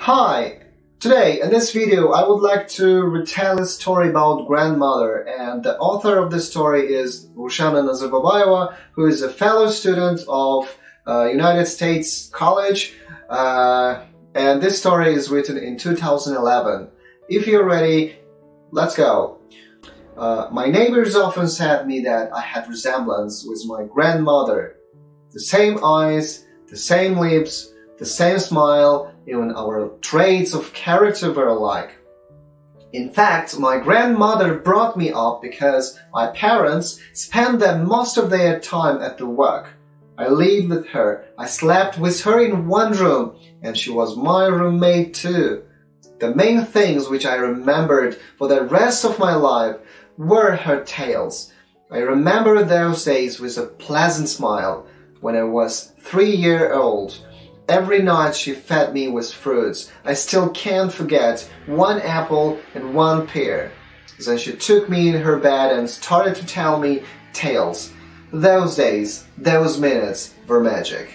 Hi! Today, in this video, I would like to retell a story about grandmother, and the author of the story is Rushana Nazarbabayeva, who is a fellow student of United States College, and this story is written in 2011. If you're ready, let's go. My neighbors often said me that I had resemblance with my grandmother. The same eyes, the same lips, the same smile, even our traits of character were alike. In fact, my grandmother brought me up because my parents spent the most of their time at the work. I lived with her, I slept with her in one room, and she was my roommate too. The main things which I remembered for the rest of my life were her tales. I remember those days with a pleasant smile. When I was 3 years old, every night she fed me with fruits. I still can't forget one apple and one pear. Then she took me in her bed and started to tell me tales. Those days, those minutes were magic.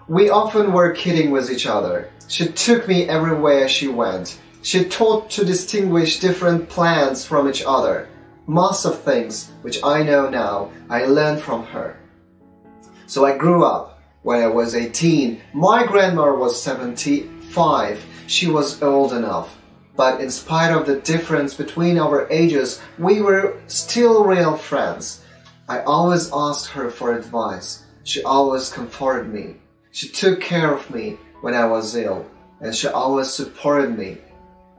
We often were kidding with each other. She took me everywhere she went. She taught to distinguish different plants from each other. Most of things which I know now, I learned from her. So I grew up. When I was 18, my grandmother was 75. She was old enough. But in spite of the difference between our ages, we were still real friends. I always asked her for advice. She always comforted me. She took care of me when I was ill, and she always supported me.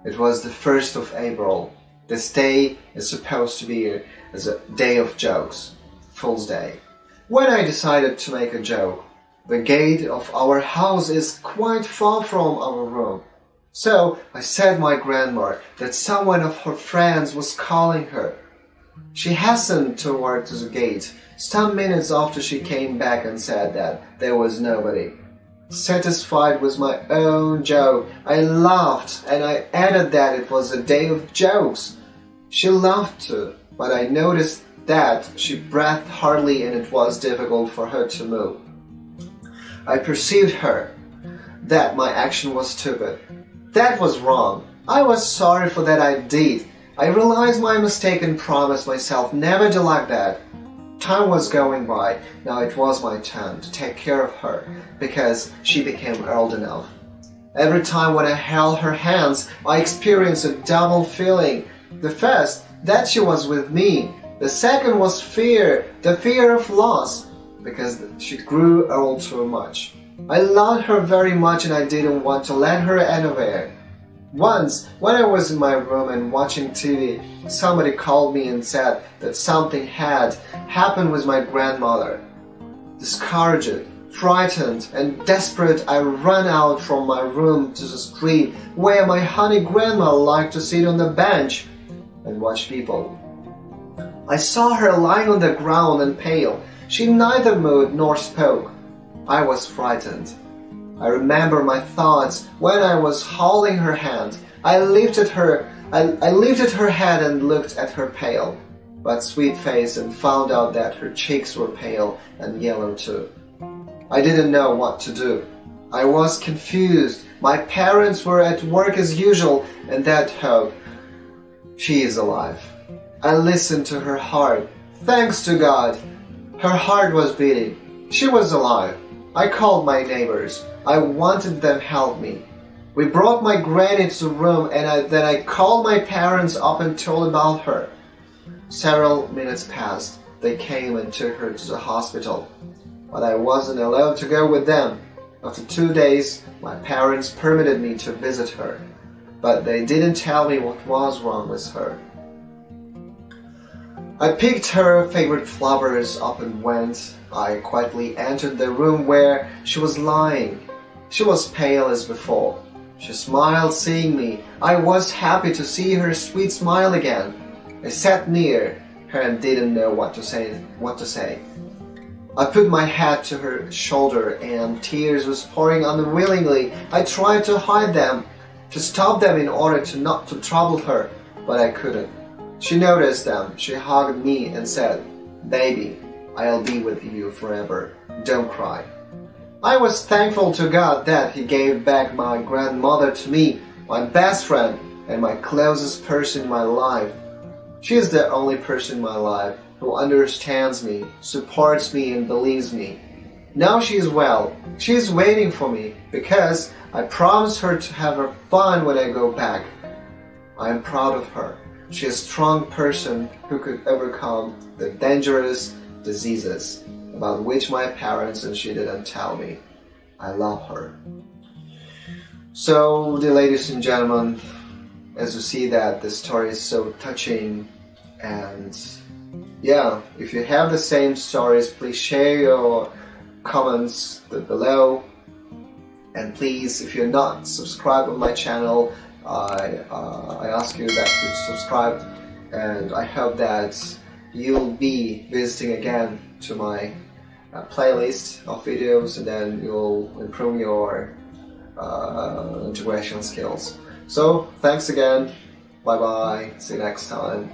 It was the 1st of April. This day is supposed to be as a day of jokes, Fool's Day. When I decided to make a joke, the gate of our house is quite far from our room. So I said my grandma that someone of her friends was calling her. She hastened toward the gate. Some minutes after she came back and said that there was nobody. Satisfied with my own joke, I laughed and I added that it was a day of jokes. She laughed too, but I noticed that she breathed hardly and it was difficult for her to move. I perceived her, that my action was stupid. That was wrong. I was sorry for that I did. I realized my mistake and promised myself never to like that. Time was going by. Now it was my turn to take care of her because she became old enough. Every time when I held her hands, I experienced a double feeling. The first, that she was with me. The second was fear, the fear of loss, because she grew old too much. I loved her very much and I didn't want to let her anywhere. Once, when I was in my room and watching TV, somebody called me and said that something had happened with my grandmother. Discouraged, frightened, and desperate, I ran out from my room to the street where my honey grandma liked to sit on the bench and watch people. I saw her lying on the ground and pale. She neither moved nor spoke. I was frightened. I remember my thoughts when I was holding her hand. I lifted her head and looked at her pale, but sweet face and found out that her cheeks were pale and yellow too. I didn't know what to do. I was confused. My parents were at work as usual, and that hope. She is alive. I listened to her heart. Thanks to God. Her heart was beating. She was alive. I called my neighbors. I wanted them to help me. We brought my granny to the room and then I called my parents up and told about her. Several minutes passed. They came and took her to the hospital. But I wasn't allowed to go with them. After 2 days, my parents permitted me to visit her. But they didn't tell me what was wrong with her. I picked her favorite flowers up and went. I quietly entered the room where she was lying. She was pale as before. She smiled seeing me. I was happy to see her sweet smile again. I sat near her and didn't know what to say. I put my head to her shoulder and tears was pouring unwillingly. I tried to hide them, to stop them in order to not to trouble her, but I couldn't. She noticed them. She hugged me and said, "Baby, I'll be with you forever. Don't cry." I was thankful to God that He gave back my grandmother to me, my best friend and my closest person in my life. She is the only person in my life who understands me, supports me and believes me. Now she is well. She is waiting for me because I promised her to have her fun when I go back. I am proud of her. She is a strong person who could overcome the dangerous diseases about which my parents and she didn't tell me. I love her. So, dear ladies and gentlemen, as you see that the story is so touching, and yeah, if you have the same stories, please share your comments below. And please, if you're not subscribed on my channel, I ask you that you subscribe, and I hope that you'll be visiting again to my playlist of videos, and then you'll improve your integration skills. So, thanks again. Bye bye. See you next time.